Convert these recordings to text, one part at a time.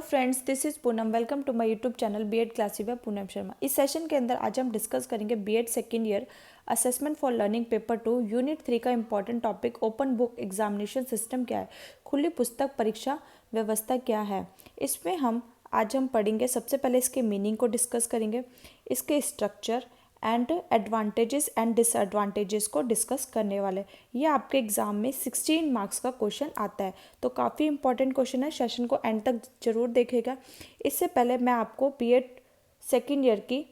Friends, this is Poonam. Welcome to my YouTube channel BEd classes by Poonam Sharma. इस session के अंदर आज हम डिस्कस करेंगे BEd second year assessment for learning paper 2 unit 3 का important topic open book examination system क्या है, खुली पुस्तक परीक्षा व्यवस्था क्या है। इसमें आज हम पढ़ेंगे, सबसे पहले इसके मीनिंग को डिस्कस करेंगे, इसके structure and advantages and disadvantages को डिस्कस करने वाले। ये आपके एग्जाम में 16 मार्क्स का क्वेश्चन आता है, तो काफ़ी इंपॉर्टेंट क्वेश्चन है। सेशन को एंड तक जरूर देखेगा। इससे पहले मैं आपको बीएड सेकेंड ईयर की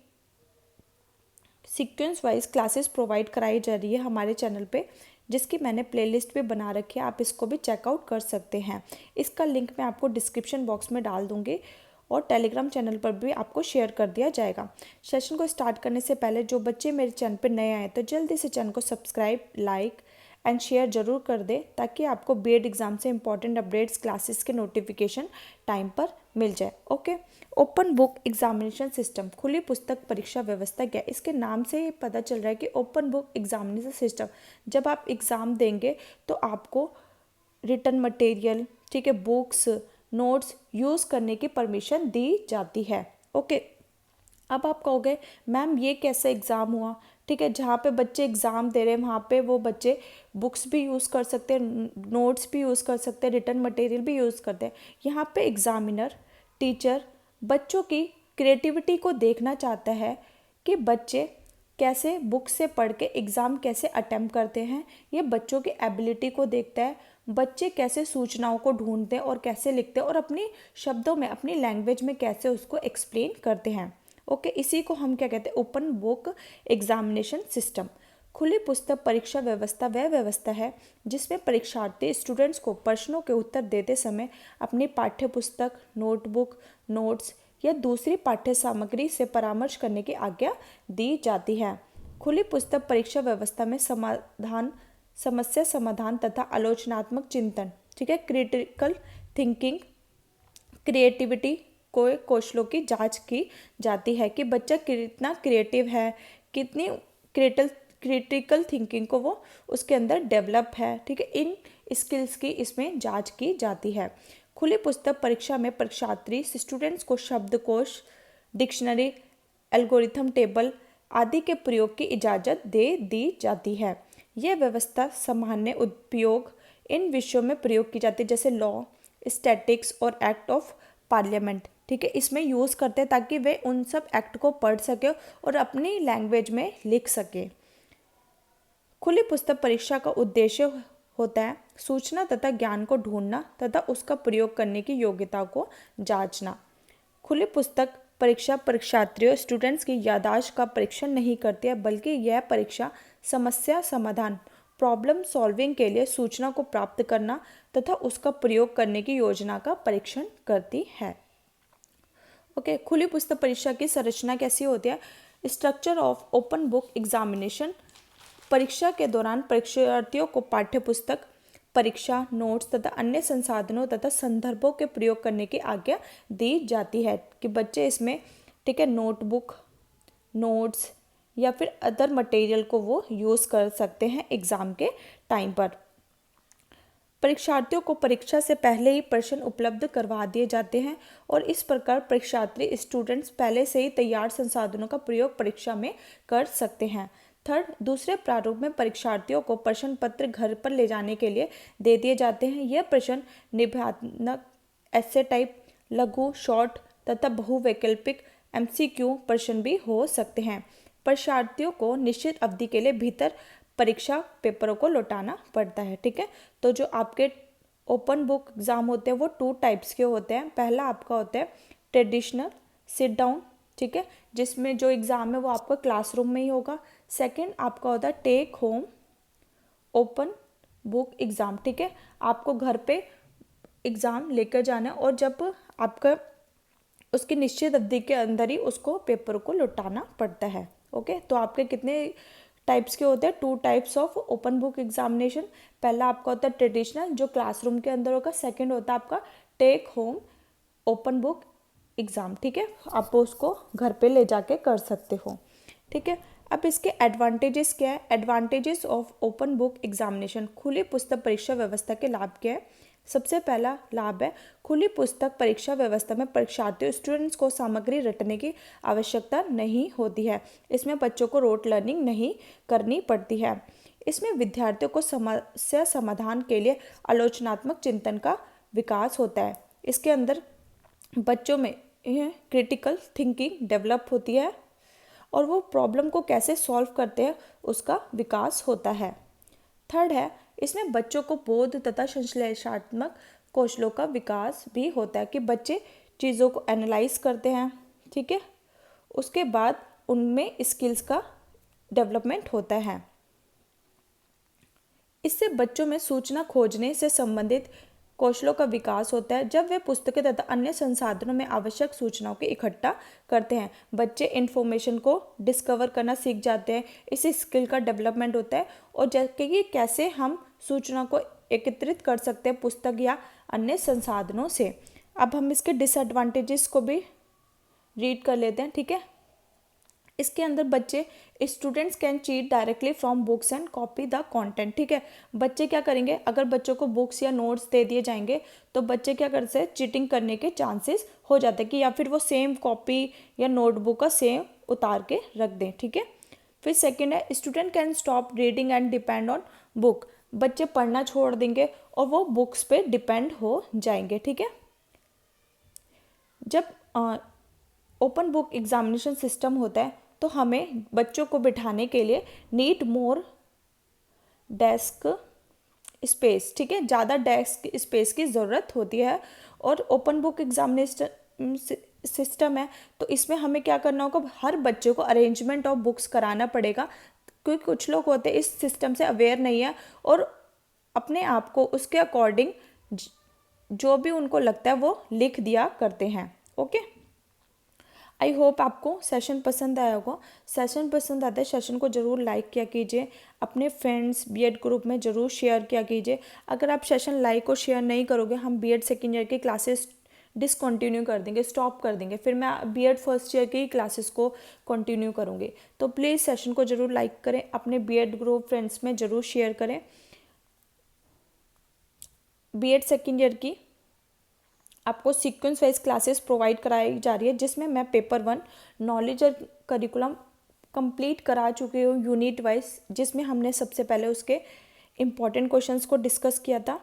सीक्वेंस वाइज क्लासेस प्रोवाइड कराई जा रही है हमारे चैनल पे, जिसकी मैंने प्लेलिस्ट भी बना रखी है, आप इसको भी चेकआउट कर सकते हैं। इसका लिंक मैं आपको डिस्क्रिप्शन बॉक्स में डाल दूंगी और टेलीग्राम चैनल पर भी आपको शेयर कर दिया जाएगा। सेशन को स्टार्ट करने से पहले जो बच्चे मेरे चैनल पर नए आए तो जल्दी से चैनल को सब्सक्राइब, लाइक एंड शेयर जरूर कर दे, ताकि आपको बीएड एग्जाम से इंपॉर्टेंट अपडेट्स क्लासेस के नोटिफिकेशन टाइम पर मिल जाए। Okay, open book examination system, खुली पुस्तक परीक्षा व्यवस्था क्या है। इसके नाम से ही पता चल रहा है कि ओपन बुक एग्जामिनेशन सिस्टम, जब आप एग्ज़ाम देंगे तो आपको रिटन मटेरियल, ठीक है, बुक्स, नोट्स यूज़ करने की परमिशन दी जाती है। ओके, अब आप कहोगे मैम ये कैसा एग्ज़ाम हुआ, ठीक है, जहाँ पे बच्चे एग्ज़ाम दे रहे हैं वहाँ पे वो बच्चे बुक्स भी यूज़ कर सकते हैं, नोट्स भी यूज़ कर सकते हैं, रिटन मटेरियल भी यूज़ करते हैं। यहाँ पे एग्ज़ामिनर, टीचर बच्चों की क्रिएटिविटी को देखना चाहता है कि बच्चे कैसे बुक से पढ़ के एग्ज़ाम कैसे अटेम्प्ट करते हैं। ये बच्चों की एबिलिटी को देखता है, बच्चे कैसे सूचनाओं को ढूंढते हैं और कैसे लिखते हैं और अपनी शब्दों में, अपनी लैंग्वेज में कैसे उसको एक्सप्लेन करते हैं। ओके, इसी को हम क्या कहते हैं, ओपन बुक एग्जामिनेशन सिस्टम। खुली पुस्तक परीक्षा व्यवस्था वह व्यवस्था है जिसमें परीक्षार्थी स्टूडेंट्स को प्रश्नों के उत्तर देते समय अपनी पाठ्य पुस्तक, नोटबुक, नोट्स या दूसरी पाठ्य सामग्री से परामर्श करने की आज्ञा दी जाती है। खुली पुस्तक परीक्षा व्यवस्था में समस्या समाधान तथा आलोचनात्मक चिंतन, ठीक है, क्रिटिकल थिंकिंग, क्रिएटिविटी को कौशलों की जांच की जाती है कि बच्चा कितना क्रिएटिव है, कितनी क्रिटिकल थिंकिंग को वो उसके अंदर डेवलप है, ठीक है। इन स्किल्स की इसमें जांच की जाती है। खुली पुस्तक परीक्षा में परीक्षार्थी स्टूडेंट्स को शब्दकोश, डिक्शनरी, एल्गोरिथम टेबल आदि के प्रयोग की इजाज़त दे दी जाती है। यह व्यवस्था सामान्य उपयोग इन विषयों में प्रयोग की जाती है, जैसे लॉ, स्टैटिक्स और एक्ट ऑफ पार्लियामेंट, ठीक है, इसमें यूज़ करते हैं ताकि वे उन सब एक्ट को पढ़ सके और अपनी लैंग्वेज में लिख सके। खुली पुस्तक परीक्षा का उद्देश्य होता है सूचना तथा ज्ञान को ढूंढना तथा उसका प्रयोग करने की योग्यता को जांचना। खुली पुस्तक परीक्षा परीक्षार्थियों स्टूडेंट्स की याददाश्त का परीक्षण नहीं करती है, बल्कि यह परीक्षा समस्या समाधान, प्रॉब्लम सॉल्विंग के लिए सूचना को प्राप्त करना तथा उसका प्रयोग करने की योजना का परीक्षण करती है। ओके, खुली पुस्तक परीक्षा की संरचना कैसी होती है। Structure of open book examination, परीक्षा के दौरान परीक्षार्थियों को पाठ्य पुस्तक, परीक्षा नोट्स तथा अन्य संसाधनों तथा संदर्भों के प्रयोग करने की आज्ञा दी जाती है कि बच्चे इसमें, ठीक है, नोटबुक, नोट्स या फिर अदर मटेरियल को वो यूज़ कर सकते हैं एग्ज़ाम के टाइम पर। परीक्षार्थियों को परीक्षा से पहले ही प्रश्न उपलब्ध करवा दिए जाते हैं और इस प्रकार परीक्षार्थी स्टूडेंट्स पहले से ही तैयार संसाधनों का प्रयोग परीक्षा में कर सकते हैं। थर्ड, दूसरे प्रारूप में परीक्षार्थियों को प्रश्न पत्र घर पर ले जाने के लिए दे दिए जाते हैं। यह प्रश्न निबंधात्मक, एसे टाइप, लघु, शॉर्ट तथा बहुवैकल्पिक एमसीक्यू प्रश्न भी हो सकते हैं। परीक्षार्थियों को निश्चित अवधि के लिए भीतर परीक्षा पेपरों को लौटाना पड़ता है, ठीक है। तो जो आपके ओपन बुक एग्ज़ाम होते हैं वो 2 टाइप्स के होते हैं। पहला आपका होता है ट्रेडिशनल सिट डाउन, ठीक है, जिसमें जो एग्ज़ाम है वो आपका क्लासरूम में ही होगा। सेकंड आपका होता है take home open book exam, ठीक है, आपको घर पे एग्ज़ाम लेकर जाना है और जब आपका उसकी निश्चित अवधि के अंदर ही उसको पेपर को लौटाना पड़ता है। ओके, तो आपके कितने टाइप्स के होते हैं, 2 types of open book examination. पहला आपका होता है ट्रेडिशनल, जो क्लासरूम के अंदर होगा। सेकंड होता है आपका take home open book exam, ठीक है, आप उसको घर पे ले जाके कर सकते हो, ठीक है। अब इसके एडवांटेजेस क्या है। Advantages of open book examination, खुली पुस्तक परीक्षा व्यवस्था के लाभ क्या है। सबसे पहला लाभ है खुली पुस्तक परीक्षा व्यवस्था में परीक्षार्थियों स्टूडेंट्स को सामग्री रटने की आवश्यकता नहीं होती है। इसमें बच्चों को रोट लर्निंग नहीं करनी पड़ती है। इसमें विद्यार्थियों को समस्या समाधान के लिए आलोचनात्मक चिंतन का विकास होता है। इसके अंदर बच्चों में क्रिटिकल थिंकिंग डेवलप होती है और वो प्रॉब्लम को कैसे सॉल्व करते हैं उसका विकास होता है। थर्ड है, इसमें बच्चों को बोध तथा संश्लेषणात्मक कौशलों का विकास भी होता है कि बच्चे चीज़ों को एनालाइज करते हैं, ठीक है, उसके बाद उनमें स्किल्स का डेवलपमेंट होता है। इससे बच्चों में सूचना खोजने से संबंधित कौशलों का विकास होता है। जब वे पुस्तकें तथा अन्य संसाधनों में आवश्यक सूचनाओं को इकट्ठा करते हैं, बच्चे इन्फॉर्मेशन को डिस्कवर करना सीख जाते हैं। इस स्किल का डेवलपमेंट होता है और जैसे कि कैसे हम सूचना को एकत्रित कर सकते हैं पुस्तक या अन्य संसाधनों से। अब हम इसके डिसएडवांटेजेस को भी रीड कर लेते हैं, ठीक है। इसके अंदर बच्चे students can cheat directly from books and copy the content, ठीक है। बच्चे क्या करेंगे, अगर बच्चों को बुक्स या नोट्स दे दिए जाएंगे तो बच्चे क्या करते हैं, चीटिंग करने के चांसेस हो जाते हैं कि या फिर वो सेम कॉपी या नोटबुक का सेम उतार के रख दें, ठीक है। फिर सेकेंड है, student can stop reading and depend on book. बच्चे पढ़ना छोड़ देंगे और वो बुक्स पे डिपेंड हो जाएंगे, ठीक है। जब ओपन बुक एग्जामिनेशन सिस्टम होता है तो हमें बच्चों को बिठाने के लिए नीड मोर डेस्क स्पेस, ठीक है, ज़्यादा डेस्क स्पेस की ज़रूरत होती है। और ओपन बुक एग्जामिनेशन सिस्टम है तो इसमें हमें क्या करना होगा, हर बच्चे को अरेंजमेंट ऑफ बुक्स कराना पड़ेगा, क्योंकि कुछ लोग होते हैं इस सिस्टम से अवेयर नहीं है और अपने आप को उसके अकॉर्डिंग जो भी उनको लगता है वो लिख दिया करते हैं। ओके, आई होप आपको सेशन पसंद आया होगा। सेशन पसंद आता है, सेशन को ज़रूर लाइक किया कीजिए, अपने फ्रेंड्स बीएड ग्रुप में ज़रूर शेयर किया कीजिए। अगर आप सेशन लाइक और शेयर नहीं करोगे, हम बीएड सेकेंड ईयर की क्लासेस डिसकंटिन्यू कर देंगे, स्टॉप कर देंगे, फिर मैं बीएड फर्स्ट ईयर की क्लासेस को कंटिन्यू करूँगी। तो प्लीज़ सेशन को ज़रूर लाइक करें, अपने बीएड ग्रुप फ्रेंड्स में ज़रूर शेयर करें। बीएड सेकेंड ईयर की आपको सीक्वेंस वाइज क्लासेस प्रोवाइड कराई जा रही है, जिसमें मैं पेपर 1 नॉलेज और करिकुलम कंप्लीट करा चुकी हूँ यूनिट वाइज, जिसमें हमने सबसे पहले उसके इम्पॉर्टेंट क्वेश्चंस को डिस्कस किया था,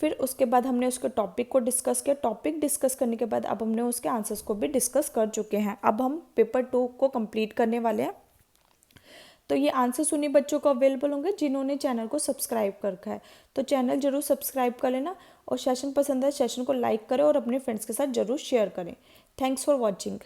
फिर उसके बाद हमने उसके टॉपिक को डिस्कस किया। टॉपिक डिस्कस करने के बाद अब हमने उसके आंसर्स को भी डिस्कस कर चुके हैं। अब हम पेपर 2 को कंप्लीट करने वाले हैं। तो ये आंसर्स उन्हीं बच्चों को अवेलेबल होंगे जिन्होंने चैनल को सब्सक्राइब कर रखा है। तो चैनल जरूर सब्सक्राइब कर लेना और सेशन पसंद है सेशन को लाइक करें और अपने फ्रेंड्स के साथ जरूर शेयर करें। Thanks for watching.